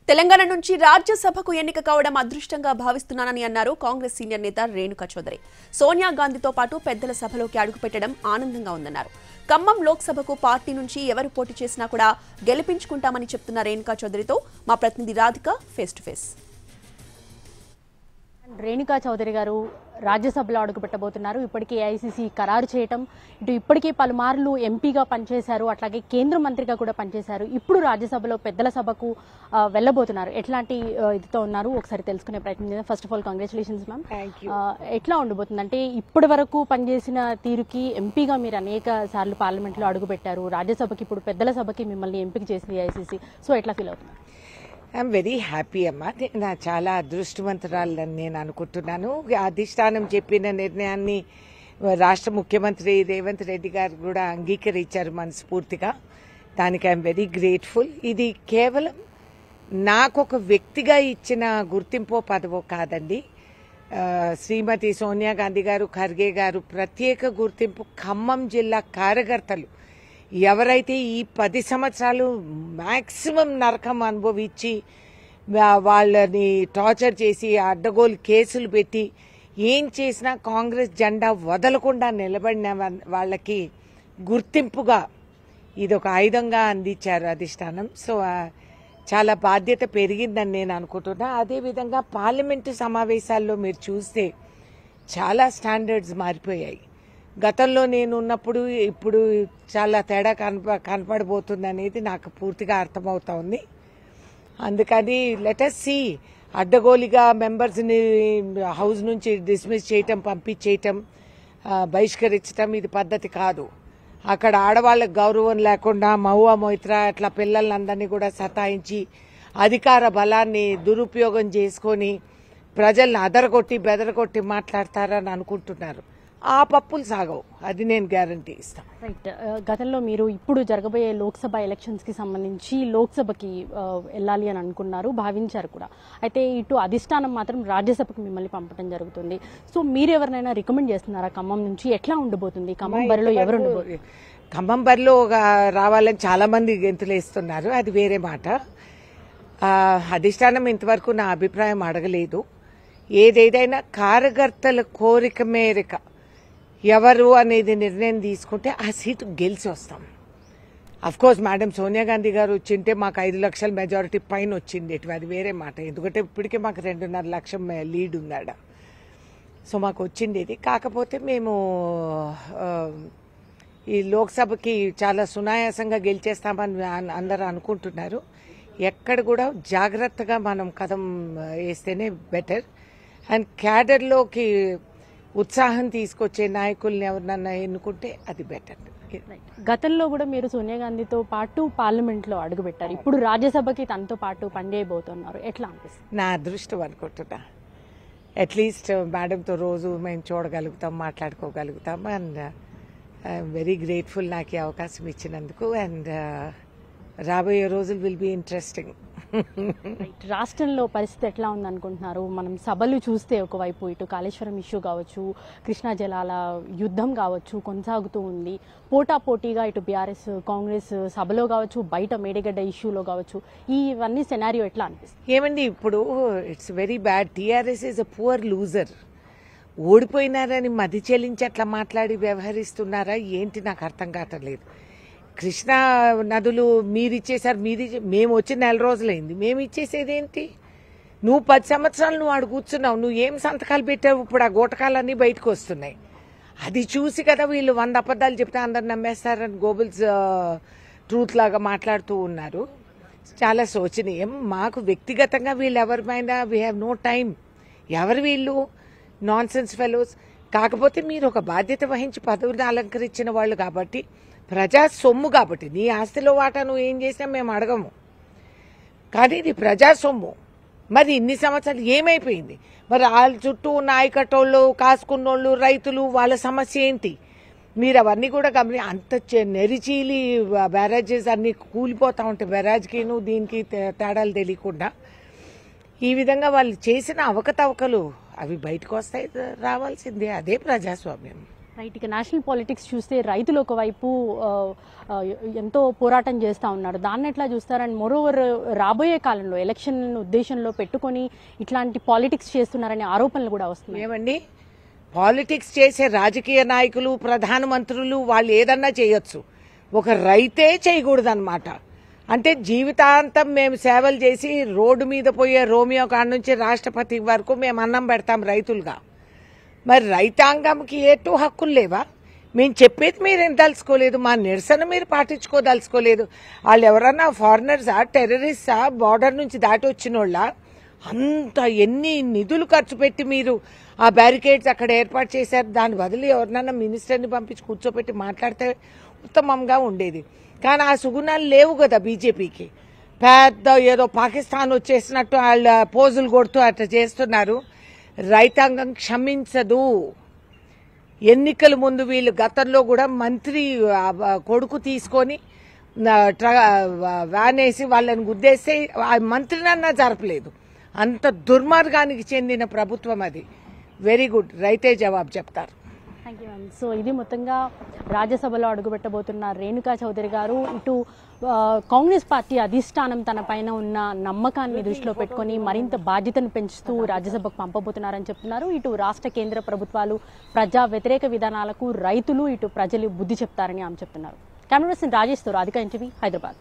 తెలంగాణ నుంచి రాజ్యసభకు ఎన్నిక కావడం అదృష్టంగా భావిస్తున్నానని అన్నారు కాంగ్రెస్ సీనియర్ నేత రేణుకా చౌదరి. సోనియా గాంధీతో పాటు పెద్దల సభలోకి అడుగుపెట్టడం ఆనందంగా ఉందన్నారు. ఖమ్మం లోక్సభకు పార్టీ నుంచి ఎవరు పోటీ చేసినా కూడా గెలిపించుకుంటామని చెప్తున్న రేణుకా చౌదరితో మా ప్రతినిధి Radhika face to face. Renuka Chowdary గారు రాజ్యసభలో అడుగుపెట్టబోతున్నారు. ఇప్పటికే ఏఐసీసీ ఖరారు చేయటం, ఇప్పటికే పలుమార్లు ఎంపీగా పనిచేశారు, అట్లాగే కేంద్ర మంత్రిగా కూడా పనిచేశారు. ఇప్పుడు రాజ్యసభలో పెద్దల సభకు వెళ్ళబోతున్నారు. ఎట్లాంటి ఇదితో ఉన్నారు ఒకసారి తెలుసుకునే ప్రయత్నం చేద్దాం. First of all congratulations ma'am. ఎట్లా ఉండబోతుంది అంటే ఇప్పటి వరకు పనిచేసిన తీరుకి ఎంపీగా మీరు అనేక సార్లు పార్లమెంట్లో అడుగుపెట్టారు, రాజ్యసభకి ఇప్పుడు పెద్దల సభకి మిమ్మల్ని ఎంపిక చేసింది ఏఐసీసీ. సో ఎట్లా ఫీల్ అవుతున్నారు? ఐఎమ్ వెరీ హ్యాపీ అమ్మా. నా చాలా అదృష్టవంతురాలని నేను అనుకుంటున్నాను. అధిష్టానం చెప్పిన నిర్ణయాన్ని రాష్ట్ర ముఖ్యమంత్రి రేవంత్ రెడ్డి గారు కూడా అంగీకరించారు మనస్ఫూర్తిగా. దానికి ఐఎమ్ వెరీ గ్రేట్ఫుల్. ఇది కేవలం నాకు ఒక వ్యక్తిగా ఇచ్చిన గుర్తింపో పదవో కాదండి. శ్రీమతి సోనియా గాంధీ గారు, ఖర్గే గారు ప్రత్యేక గుర్తింపు. ఖమ్మం జిల్లా కార్యకర్తలు ఎవరైతే ఈ 10 సంవత్సరాలు మ్యాక్సిమం నరకం అనుభవించి వాళ్ళని టార్చర్ చేసి అడ్డగోలు కేసులు పెట్టి ఏం చేసినా కాంగ్రెస్ జెండా వదలకుండా నిలబడిన వాళ్ళకి గుర్తింపుగా ఇది ఒక ఆయుధంగా అందించారు అధిష్టానం. సో చాలా బాధ్యత పెరిగిందని నేను అనుకుంటున్నా. అదేవిధంగా పార్లమెంటు సమావేశాల్లో మీరు చూస్తే చాలా స్టాండర్డ్స్ మారిపోయాయి. గతంలో నేను ఉన్నప్పుడు ఇప్పుడు చాలా తేడా కనపడబోతుంది అనేది నాకు పూర్తిగా అర్థమవుతా ఉంది. అందుకని లెటస్ సి, అడ్డగోలిగా మెంబర్స్ని హౌస్ నుంచి డిస్మిస్ చేయటం, పంపించేయటం, బహిష్కరించటం ఇది పద్ధతి కాదు. అక్కడ ఆడవాళ్ళకి గౌరవం లేకుండా మహువా మొయిత్రా అట్లా పిల్లలందరినీ కూడా సతాయించి అధికార బలాన్ని దురుపయోగం చేసుకొని ప్రజల్ని అదరగొట్టి బెదరగొట్టి మాట్లాడతారని అనుకుంటున్నారు. ఆ పప్పులు సాగవు, అది నేను గ్యారంటీ ఇస్తాను. రైట్. గతంలో మీరు ఇప్పుడు జరగబోయే లోక్సభ ఎలక్షన్స్కి సంబంధించి లోక్సభకి వెళ్ళాలి అని అనుకున్నారు, భావించారు కూడా. అయితే ఇటు అధిష్టానం మాత్రం రాజ్యసభకు మిమ్మల్ని పంపడం జరుగుతుంది. సో మీరు ఎవరినైనా రికమెండ్ చేస్తున్నారా ఖమ్మం నుంచి? ఎట్లా ఉండబోతుంది ఖమ్మం బరిలో? ఎవరు ఉండబోతుంది? ఖమ్మం బరిలో రావాలని చాలా మంది గెంతులు వేస్తున్నారు, అది వేరే మాట. అధిష్టానం ఇంతవరకు నా అభిప్రాయం అడగలేదు. ఏదేదైనా కార్యకర్తల కోరిక మేరకు ఎవరు అనేది నిర్ణయం తీసుకుంటే ఆ సీటు గెలిచి వస్తాం. అఫ్కోర్స్ మేడం సోనియా గాంధీ గారు వచ్చింటే మాకు 5 లక్షల మెజారిటీ పైన వచ్చింది, అది వేరే మాట. ఎందుకంటే ఇప్పటికే మాకు 2.5 లక్షల లీడ్ ఉందాడ. సో మాకు వచ్చిండేది. కాకపోతే మేము ఈ లోక్సభకి చాలా సునాయాసంగా గెలిచేస్తామని అందరూ అనుకుంటున్నారు. ఎక్కడ కూడా జాగ్రత్తగా మనం కదం వేస్తేనే బెటర్. అండ్ క్యాడర్లోకి ఉత్సాహం తీసుకొచ్చే నాయకుల్ని ఎవరినన్నా ఎన్నుకుంటే అది బెటర్. గతంలో కూడా మీరు సోనియా గాంధీతో పాటు పార్లమెంట్లో అడుగుపెట్టారు, ఇప్పుడు రాజ్యసభకి తనతో పాటు పనిచేయబోతున్నారు. ఎట్లా అనిపిస్తుంది? నా అదృష్టం అనుకుంటున్నా. అట్లీస్ట్ మేడంతో రోజు మేము చూడగలుగుతాం, మాట్లాడుకోగలుగుతాం. అండ్ ఐఎమ్ వెరీ గ్రేట్ఫుల్ నాకు ఈ అవకాశం ఇచ్చినందుకు. అండ్ రాబోయే రోజులు విల్ బి ఇంట్రెస్టింగ్. రాష్ట్రంలో పరిస్థితి ఎట్లా ఉందనుకుంటున్నారు? మనం సభలు చూస్తే ఒకవైపు ఇటు కాళేశ్వరం ఇష్యూ కావచ్చు, కృష్ణా జలాల యుద్ధం కావచ్చు కొనసాగుతూ ఉంది. పోటాపోటీగా ఇటు బీఆర్ఎస్ కాంగ్రెస్ సభలో కావచ్చు, బయట మేడిగడ్డ ఇష్యూలో కావచ్చు. ఇవన్నీ సెనారియో ఎట్లా అనిపిస్తుంది? ఏమండి, ఇప్పుడు it's very bad. TRS is a poor loser. ఓడిపోయినారని మది చెల్లించి అట్లా మాట్లాడి వ్యవహరిస్తున్నారా ఏంటి నాకు అర్థం కావట్లేదు. కృష్ణా నదులు మీరిచ్చేసారు, మేము వచ్చి 4 రోజులైంది, మేము ఇచ్చేసేది ఏంటి? నువ్వు 10 సంవత్సరాలు నువ్వు ఆడు కూర్చున్నావు, నువ్వు ఏం సంతకాలు పెట్టావు? ఇప్పుడు ఆ గోటకాలన్నీ బయటకు వస్తున్నాయి. అది చూసి కదా వీళ్ళు 100 అబద్ధాలు చెప్తే అందరు నమ్మేస్తారని గోబుల్స్ ట్రూత్ లాగా మాట్లాడుతూ ఉన్నారు. చాలా శోచనీయం. మాకు వ్యక్తిగతంగా వీళ్ళు ఎవరిమైనా వీ హ్యావ్ నో టైం. ఎవరు వీళ్ళు? Non sense fellows. కాకపోతే మీరు ఒక బాధ్యత వహించి పదవిని అలంకరించిన వాళ్ళు కాబట్టి, ప్రజా సొమ్ము కాబట్టి, నీ ఆస్తిలో వాటా నువ్వు ఏం చేసినా మేము అడగము, కానీ ఇది ప్రజా సొమ్ము. మరి ఇన్ని సంవత్సరాలు ఏమైపోయింది? మరి వాళ్ళ చుట్టూ నాయకటోళ్ళు, కాసుకున్నోళ్ళు, రైతులు, వాళ్ళ సమస్య ఏంటి? మీరు అవన్నీ కూడా అంత నెరిచీలి బ్యారేజెస్ అన్ని కూలిపోతా ఉంటాయి. బ్యారేజ్కిను దీనికి తేడాలు తెలియకుండా ఈ విధంగా వాళ్ళు చేసిన అవకతవకలు అవి బయటకు వస్తాయి, రావాల్సిందే. అదే ప్రజాస్వామ్యం. రైట్. ఇక నేషనల్ పాలిటిక్స్ చూస్తే రైతులు ఒకవైపు ఎంతో పోరాటం చేస్తూ ఉన్నారు. దాన్ని ఎట్లా చూస్తారు? అండ్ మోరోవర్ రాబోయే కాలంలో ఎలక్షన్ ఉద్దేశంలో పెట్టుకొని ఇట్లాంటి పాలిటిక్స్ చేస్తున్నారనే ఆరోపణలు కూడా వస్తున్నాయి. ఏమండి, పాలిటిక్స్ చేసే రాజకీయ నాయకులు, ప్రధానమంత్రులు వాళ్ళు ఏదన్నా చేయొచ్చు, ఒక రైతే చేయకూడదన్నమాట. అంటే జీవితాంతం మేము సేవలు చేసి రోడ్డు మీద పోయే రోమియో కాడ నుంచి రాష్ట్రపతి వరకు మేము అన్నం పెడతాం రైతులుగా. మరి రైతాంగంకి ఏటూ హక్కులు లేవా? మేము చెప్పేది మీరేం తలుచుకోలేదు, మా నిరసన మీరు పాటించుకోదలుచుకోలేదు. వాళ్ళు ఎవరన్నా ఫారినర్సా, టెర్రరిస్టా, బార్డర్ నుంచి దాటి వచ్చిన వాళ్ళ? అంత ఎన్ని నిధులు ఖర్చు పెట్టి మీరు ఆ బ్యారికేడ్స్ అక్కడ ఏర్పాటు చేశారు. దాని బదులు ఎవరినన్నా మినిస్టర్ని పంపించి కూర్చోపెట్టి మాట్లాడితే ఉత్తమంగా ఉండేది. కానీ ఆ సుగుణాలు లేవు కదా బీజేపీకి. పెద్ద ఏదో పాకిస్తాన్ వచ్చేసినట్టు వాళ్ళ పోజులు కొడుతూ అట్లా చేస్తున్నారు. రైతాంగం క్షమించదు. ఎన్నికల ముందు వీళ్ళు గతంలో కూడా మంత్రి కొడుకు తీసుకొని వ్యాన్ వేసి వాళ్ళని గుద్దేస్తే ఆ మంత్రినన్నా జరపలేదు. అంత దుర్మార్గానికి చెందిన ప్రభుత్వం అది. వెరీ గుడ్, రైతే జవాబు చెప్తారు. Thank you ma'am. సో ఇది మొత్తంగా రాజ్యసభలో అడుగుపెట్టబోతున్న రేణుకా చౌదరి గారు. ఇటు కాంగ్రెస్ పార్టీ అధిష్టానం తన పైన ఉన్న నమ్మకాన్ని దృష్టిలో పెట్టుకొని మరింత బాధ్యతను పెంచుతూ రాజ్యసభకు పంపబోతున్నారని చెప్తున్నారు. ఇటు రాష్ట్ర కేంద్ర ప్రభుత్వాలు ప్రజా వ్యతిరేక విధానాలకు రైతులు ఇటు ప్రజలు బుద్ధి చెప్తారని ఆమె చెప్తున్నారు. కెమెరా పర్సన్ రాజేష్తో రాధిక ఎన్టీవీ, హైదరాబాద్.